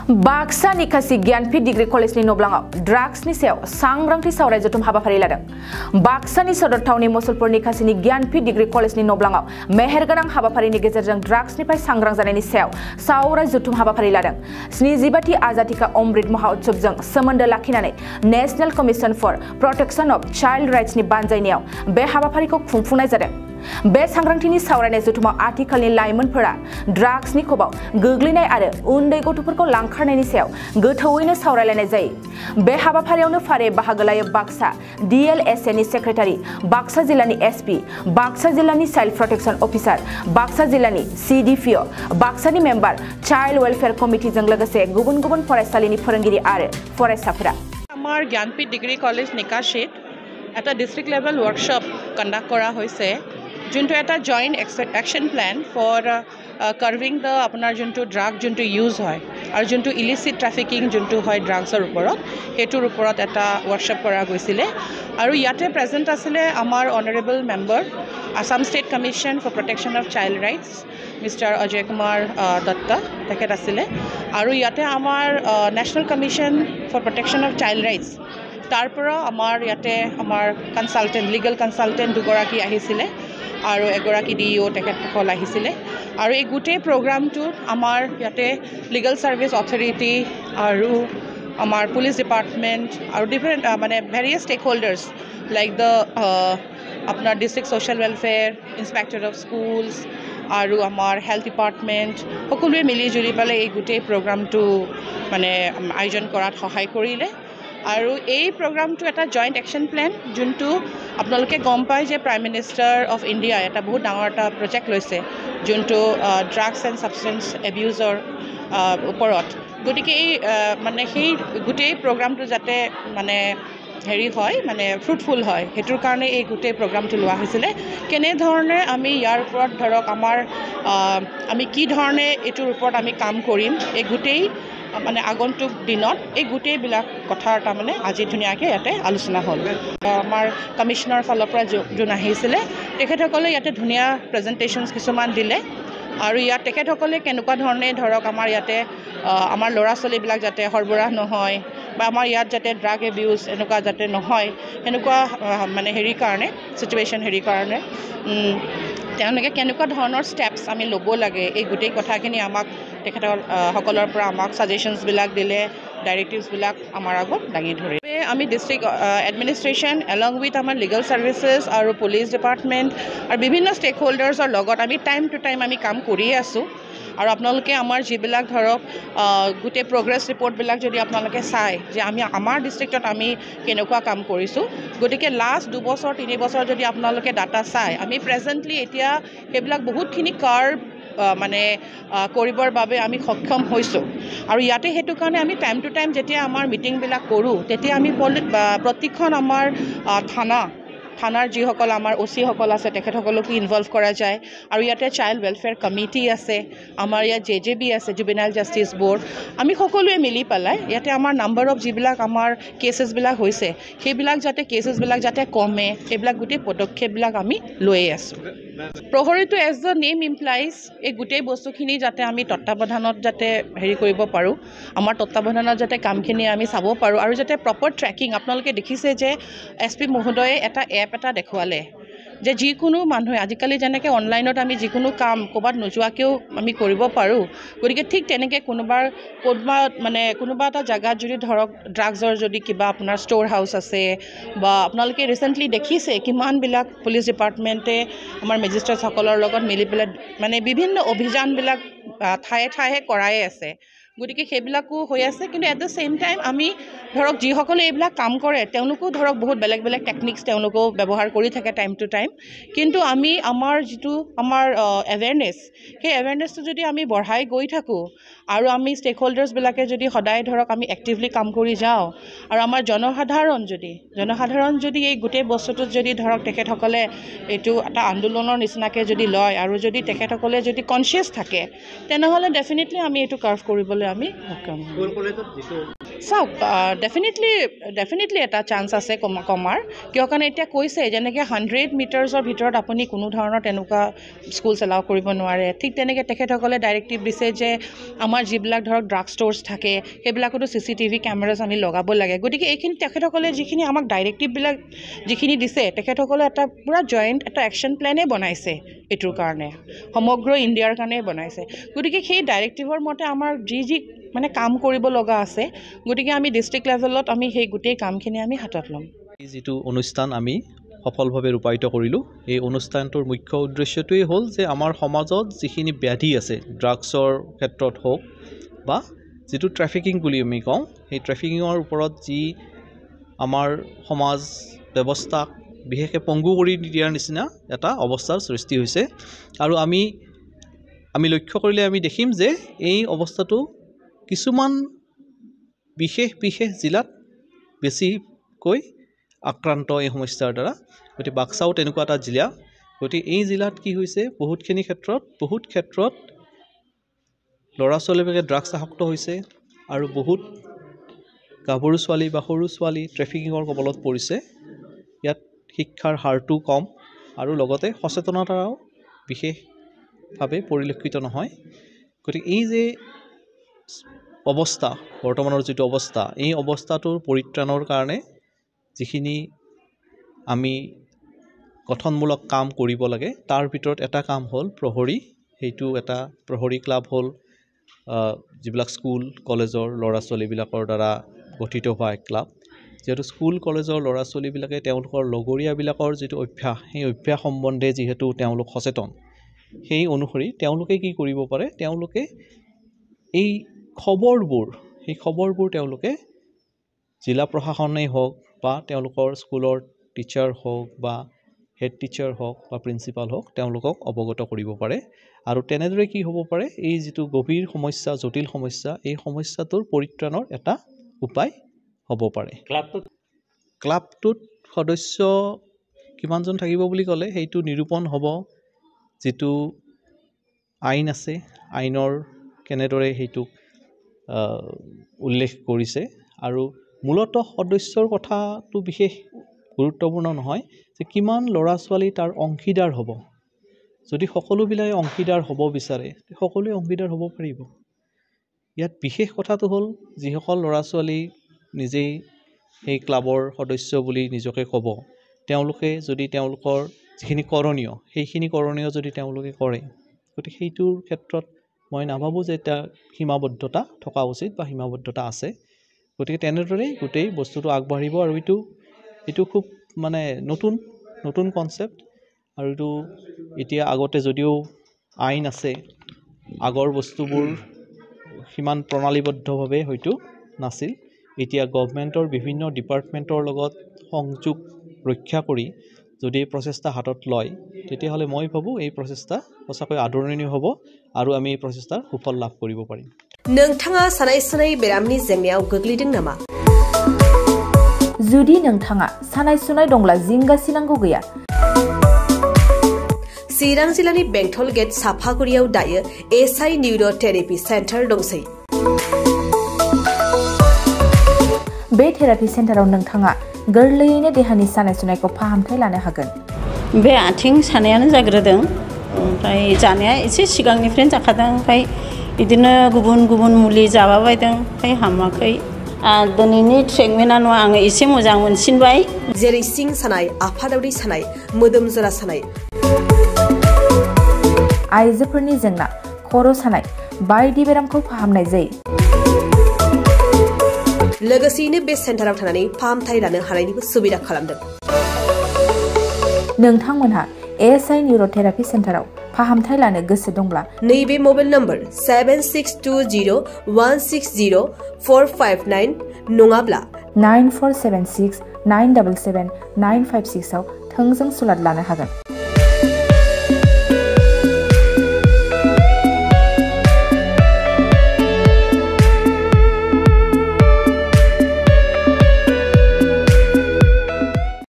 बाक्सा निकासी Jnanpith degree college नि नब्लाङाव drugs नि सायाव सांग्रांथि सावराय जथुम हाबाफारि लादों। बाक्सानि सदर थावनि मुसलपुर निकासिनि ज्ञानपीठ डिग्री कलेज नि नब्लाङाव मेहेरगोनां हाबाफारिनि गेजेरजों ड्राग्सनिफ्राय सांग्रां जानायनि सायाव सावराय जथुम हाबाफारि लादों। 75थि आजादि का अमृत महोत्सवजों सोमोन्दो लाखिनानै national commission for protection of child rights नि बानजायनायाव बे हाबाफारिखौ खुंफुंनाय जादों। बे सांग्रांथिनि सावरायनाय जथुमाव आथिखालनि लाइमोनफोरा ड्राग्सनि खबाव गोग्लैनाय आरो उन्दै गथ'फोरखौ लांखारनायनि सायाव गोथौवैनो सावरायलायनाय जायो। बे हाबाफारियावनो फारियै बाहागो लायो बाक्सा DLSA नि सेक्रेटारि, बाक्सा जिल्लानि SP, बाक्सा जिल्लानि चाइल्ड प्रोटेक्शन अफिसार, बाक्सा जिल्लानि CDPO, बाक्सानि मेम्बार चाइल्ड वेलफेयर कमिटिजों लोगोसे गुबुन गुबुन फरायसालिनि फोरोंगिरि आरो फरायसाफोरा। आमार ज्ञानपीठ डिग्री कलेज निकासित एटा डिस्ट्रिक्ट लेवल वर्कशॉप कंडक्ट करा होइसे जोंटो एटा joint action plan for curbing the अपनार जोंटो ड्राग जोंटो यूज है और जोंटो इलिसिट ट्रैफिकिंग जोंटो है ड्राग्सर उपरत हेतुर उपरत एटा वर्कशॉप करा गइसिले और याते प्रेजेंट आसिले आमार honourable member Assam state commission for protection of child rights mister Ajay Kumar Dutta तेखेत आसिले और याते आमार national commission for protection of child rights तारपरा आमार याते आमार कंसल्टेंट लीगल कंसल्टेंट दुगराकी आहिसिले और एगराकी DEO तेखेतসকল आहिसिले और এই গোটেই प्रोग्रामটো आमार याते लीगल सर्विस अथॉरिटी और आमार पुलिस डिपार्टमेंट और डिफरेंट माने various stakeholders like the अपना district social welfare inspector of schools और आमार हेल्थ डिपार्टमेंट सकलोৱে मिली जुली पाले এই গোটেই प्रोग्रामটো माने आयोजन কৰাত সহায় কৰিলে। আৰু এই প্ৰগ্ৰামটো এটা জয়েন্ট একশ্যন প্লেন যোনটো আপোনালোকে গম পায় যে প্ৰাইম মিনিষ্টাৰ অফ ইণ্ডিয়া এটা বহুত ডাঙৰ এটা প্ৰজেক্ট লৈছে যোনটো ড্ৰাগছ এণ্ড ছাবষ্টেন্স এবিউজৰ ওপৰত। গতিকে এই মানে সেই গোটেই প্ৰগ্ৰামটো যাতে মানে হেৰি হয় মানে ফ্ৰুটফুল হয় হেতুৰ কাৰণে এই গোটেই প্ৰগ্ৰামটো লোৱা হৈছিলে। কেনেধৰণে আমি ইয়াৰ ওপৰত ধৰক আমাৰ আমি কি ধৰণে এইটোৰ ওপৰত আমি কাম কৰিম এই গোটেই মানে আগন্তুক দিনত এই গোটেইবিলাক কথা তাৰমানে আজি ধুনীয়াকৈ ইয়াতে আলোচনা হ'ল। আমাৰ কমিশনাৰ ফালৰ পৰা যোন আহিছিলে তেখেতসকলে ইয়াতে ধুনীয়া প্ৰেজেণ্টেশ্যনছ কিছুমান দিলে আৰু ইয়াত তেখেতসকলে কেনেকুৱা ধৰণে ধৰক আমাৰ ইয়াতে আমাৰ ল'ৰা ছোৱালীবিলাক যাতে সৰবৰাহ নহয় বা আমাৰ ইয়াত যাতে ড্ৰাগ এবিউজ এনেকুৱা যাতে নহয় সেনেকুৱা মানে হেৰিৰ কাৰণে চিটুৱেশ্যন হেৰিৰ কাৰণে তেওঁলোকে কেনেকুৱা ধৰণৰ ষ্টেপছ আমি ল'ব লাগে এই গোটেই কথাখিনি আমাক তেখেতসকলৰ পৰা আমাক ছাজেশ্যনছবিলাক দিলে, ডাইৰেক্টিভছবিলাক আমাৰ আগত দাঙি ধৰিলে। আমি ডিষ্ট্ৰিক্ট এডমিনিষ্ট্ৰেশ্যন এলং উইথ আমাৰ লিগেল ছাৰ্ভিচেছ আৰু পুলিচ ডিপাৰ্টমেণ্ট আৰু বিভিন্ন ষ্টেক হোল্ডাৰ্ছৰ লগত আমি টাইম টু টাইম আমি কাম কৰিয়ে আছোঁ। আৰু আপোনালোকে আমাৰ যিবিলাক ধৰক গোটেই প্ৰগ্ৰেছ ৰিপৰ্টবিলাক যদি আপোনালোকে চায় যে আমি আমাৰ ডিষ্ট্ৰিক্টত আমি কেনেকুৱা কাম কৰিছোঁ, গতিকে লাষ্ট 2 বছৰ 3 বছৰ যদি আপোনালোকে ডাটা চায় আমি প্ৰেজেণ্টলি এতিয়া সেইবিলাক বহুতখিনি কাৰ্ভ মানে কৰিবৰ বাবে আমি সক্ষম হৈছোঁ। আৰু ইয়াতে সেইটো কাৰণে আমি টাইম টু টাইম যেতিয়া আমাৰ মিটিংবিলাক কৰোঁ তেতিয়া আমি প্ৰতিখন আমাৰ থানাৰ যিসকল আমাৰ OC-সকল আছে তেখেতসকলকো ইনভলভ কৰা যায়। আৰু ইয়াতে চাইল্ড ৱেলফেয়াৰ কমিটি আছে, আমাৰ ইয়াত JJB আছে জুভেনাইল জাষ্টিচ বৰ্ড, আমি সকলোৱে মিলি পেলাই ইয়াতে আমাৰ নাম্বাৰ অফ যিবিলাক আমাৰ কেছেছবিলাক হৈছে সেইবিলাক যাতে কেছেছবিলাক যাতে কমে সেইবিলাক গোটেই পদক্ষেপবিলাক আমি লৈয়ে আছোঁ। প্ৰহৰীটো এজ দ্য নেম ইমপ্লাইজ এই গোটেই বস্তুখিনি যাতে আমি তত্ত্বাৱধানত যাতে হেৰি কৰিব পাৰোঁ, আমাৰ তত্ত্বাৱধানত যাতে কামখিনি আমি চাব পাৰোঁ আৰু যাতে প্ৰপাৰ ট্ৰেকিং আপোনালোকে দেখিছে যে SP মহোদয়ে এটা এপ এটা দেখুৱালে যে যিকোনো মানুহে আজিকালি যেনেকৈ অনলাইনত আমি যিকোনো কাম ক'ৰবাত নোযোৱাকৈও আমি কৰিব পাৰোঁ, গতিকে ঠিক তেনেকৈ কোনোবা এটা জেগাত যদি ধৰক ড্ৰাগছৰ যদি কিবা আপোনাৰ ষ্ট'ৰ হাউচ আছে বা আপোনালোকে ৰিচেণ্টলি দেখিছে কিমানবিলাক পুলিচ ডিপাৰ্টমেণ্টে আমাৰ মেজিষ্ট্ৰেটসকলৰ লগত মিলি পেলাই মানে বিভিন্ন অভিযানবিলাক ঠায়ে ঠায়ে কৰাই আছে। গতিকে সেইবিলাকো হৈ আছে, কিন্তু এট দ্য ছেইম টাইম আমি ধৰক যিসকলে এইবিলাক কাম কৰে তেওঁলোকো ধৰক বহুত বেলেগ বেলেগ টেকনিক্স তেওঁলোকেও ব্যৱহাৰ কৰি থাকে টাইম টু টাইম, কিন্তু আমি আমাৰ যিটো আমাৰ এৱেৰনেছ সেই এৱেৰনেছটো যদি আমি বঢ়াই গৈ থাকোঁ আৰু আমি ষ্টেক হোল্ডাৰ্ছবিলাকে যদি সদায় ধৰক আমি এক্টিভলি কাম কৰি যাওঁ আৰু আমাৰ জনসাধাৰণ যদি এই গোটেই বস্তুটোত যদি ধৰক তেখেতসকলে এইটো এটা আন্দোলনৰ নিচিনাকৈ যদি লয় আৰু যদি তেখেতসকলে যদি কনচিয়াছ থাকে তেনেহ'লে ডেফিনেটলি আমি এইটো কাৰ্ভ কৰিবলৈ আমি সক্ষম হ'ম। চাওক ডেফিনেটলি এটা চান্স আছে কমাৰ কিয় কাৰণে এতিয়া কৈছে যেনেকৈ 100 মিটাৰ্ছৰ ভিতৰত আপুনি কোনো ধৰণৰ তেনেকুৱা স্কুল এলাউ কৰিব নোৱাৰে ঠিক তেনেকৈ তেখেতসকলে ডাইৰেক্টিভ দিছে যে আমাৰ যিবিলাক ধৰক ড্ৰাগ ষ্ট'ৰ্ছ থাকে সেইবিলাকতো CCTV কেমেৰাজ আমি লগাব লাগে গতিকে এইখিনি তেখেতসকলে যিখিনি আমাক ডাইৰেক্টিভবিলাক যিখিনি দিছে তেখেতসকলে এটা পূৰা জইণ্ট এটা একশ্যন প্লেনেই বনাইছে এইটোৰ কাৰণে সমগ্ৰ ইণ্ডিয়াৰ কাৰণে বনাইছে গতিকে সেই ডাইৰেক্টিভৰ মতে আমাৰ যি মানে কাম কৰিব লগা আছে গতিকে আমি ডিষ্ট্ৰিক্ট লেভেলত আমি সেই গোটেই কামখিনি আমি হাতত ল'ম যিটো অনুষ্ঠান আমি সফলভাৱে ৰূপায়িত কৰিলোঁ এই অনুষ্ঠানটোৰ মুখ্য উদ্দেশ্যটোৱেই হ'ল যে আমাৰ সমাজত যিখিনি ব্যাধি আছে ড্ৰাগছৰ ক্ষেত্ৰত হওক বা যিটো ট্ৰেফিকিং বুলি আমি কওঁ সেই ট্ৰেফিকিঙৰ ওপৰত যি আমাৰ সমাজ ব্যৱস্থাক বিশেষকৈ পংগু কৰি দিয়াৰ নিচিনা এটা অৱস্থাৰ সৃষ্টি হৈছে আৰু আমি লক্ষ্য কৰিলে আমি দেখিম যে এই অৱস্থাটো কিছুমান বিশেষ জিলাত বেছিকৈ আক্ৰান্ত এই সমস্যাৰ দ্বাৰা গতিকে বাক্সাও তেনেকুৱা এটা জিলা গতিকে এই জিলাত কি হৈছে বহুত ক্ষেত্ৰত ল'ৰা ছোৱালীবিলাকে ড্ৰাগছ আসক্ত হৈছে আৰু বহুত গাভৰু ছোৱালী বা সৰু ছোৱালী ট্ৰেফিকিঙৰ কবলত পৰিছে ইয়াত শিক্ষাৰ হাৰটো কম আৰু লগতে সচেতনতাও বিশেষভাৱে পৰিলক্ষিত নহয় গতিকে এই যে অৱস্থা বৰ্তমানৰ যিটো অৱস্থা এই অৱস্থাটোৰ পৰিত্ৰাণৰ কাৰণে যিখিনি আমি গঠনমূলক কাম কৰিব লাগে তাৰ ভিতৰত এটা কাম হ'ল প্ৰহৰী সেইটো এটা প্ৰহৰী ক্লাব হ'ল যিবিলাক স্কুল কলেজৰ ল'ৰা ছোৱালীবিলাকৰ দ্বাৰা গঠিত হোৱা এক ক্লাব যিহেতু স্কুল কলেজৰ ল'ৰা ছোৱালীবিলাকে তেওঁলোকৰ লগৰীয়াবিলাকৰ যিটো অভ্যাস সেই অভ্যাস সম্বন্ধে যিহেতু তেওঁলোক সচেতন সেই অনুসৰি তেওঁলোকে কি কৰিব পাৰে তেওঁলোকে এই খবৰবোৰ তেওঁলোকে জিলা প্ৰশাসনেই হওক বা তেওঁলোকৰ স্কুলৰ টিচাৰ হওক বা হেড টিচাৰ হওক বা প্ৰিন্সিপাল হওক তেওঁলোকক অৱগত কৰিব পাৰে আৰু তেনেদৰে কি হ'ব পাৰে এই যিটো গভীৰ সমস্যা জটিল সমস্যা এই সমস্যাটোৰ পৰিত্ৰাণৰ এটা উপায় হ'ব পাৰে ক্লাবটোত সদস্য কিমানজন থাকিব বুলি ক'লে সেইটো নিৰূপণ হ'ব যিটো আইন আছে আইনৰ কেনেদৰে সেইটো উল্লেখ কৰিছে আৰু মূলতঃ সদস্যৰ কথাটো বিশেষ গুৰুত্বপূৰ্ণ নহয় যে কিমান ল'ৰা ছোৱালী তাৰ অংশীদাৰ হ'ব যদি সকলোবিলাকে অংশীদাৰ হ'ব বিচাৰে সকলোৱে অংশীদাৰ হ'ব পাৰিব ইয়াত বিশেষ কথাটো হ'ল যিসকল ল'ৰা ছোৱালী নিজেই সেই ক্লাবৰ সদস্য বুলি নিজকে ক'ব তেওঁলোকে যদি তেওঁলোকৰ যিখিনি কৰণীয় সেইখিনি কৰণীয় যদি তেওঁলোকে কৰে গতিকে সেইটোৰ ক্ষেত্ৰত মই নাভাবোঁ যে এটা সীমাবদ্ধতা থকা উচিত বা সীমাবদ্ধতা আছে গতিকে তেনেদৰেই গোটেই বস্তুটো আগবাঢ়িব আৰু এইটো খুব মানে নতুন কনচেপ্ট আৰু এইটো এতিয়া আগতে যদিও আইন আছে আগৰ বস্তুবোৰ সিমান প্ৰণালীবদ্ধভাৱে হয়তো নাছিল এতিয়া গভৰ্ণমেণ্টৰ বিভিন্ন ডিপাৰ্টমেণ্টৰ লগত সংযোগ ৰক্ষা কৰি যদি এই প্ৰচেষ্টা হাতত লয় তেতিয়াহ'লে মই ভাবোঁ এই প্ৰচেষ্টা সঁচাকৈ আদৰণীয় হ'ব আৰু আমি এই প্ৰচেষ্টাৰ সুফল লাভ কৰিব পাৰিম नोंथाङा सानाय सुनाय बेरामनि जेंनायाव गोग्लैदों नामा जुदि नोंथाङा सानाय सुनाय दंब्ला जिंगासिनांगौ गैया चिरां जिल्लानि बेंटल गेट साफागुरियाव दायो एसआइ निउर' थेरापि सेन्टार दंसै बे थेरापि सेन्टाराव नोंथाङा गोरलैयैनो देहानि सानाय सुनायखौ फाहामथाय लानो हागोन बे आथिं सानायानो जाग्रोदों ओमफ्राय जानाया एसे सिगांनिफ्रायनो जाखादों ओमफ्राय बिदिनो गुबुन मुलि जाबाबायदों ओमफ्राय हामाखै दिनैनि ट्रिटमेन्टआ आङो एसे मोजां मोनसिनबाय जेरै सिं सानाय आफादावरि सानाय मोदोम जरा सानाय आइजोफोरनि जेंना खर' सानाय बायदि बेरामखौ फाहामनाय जायो लोगोसेयैनो बे सेन्टाराव थानानै फाहामथाय लानो हानायनिबो सुबिदा खालामदों नोंथांमोनहा एसआइ निउर' थेरापि सेन्टाराव फाहामथाय लानो गोसो दंब्ला नैबे मबाइल नम्बर 7620160459 नङाब्ला 9476977956 आव थोंजों सुलाद लानो हागोन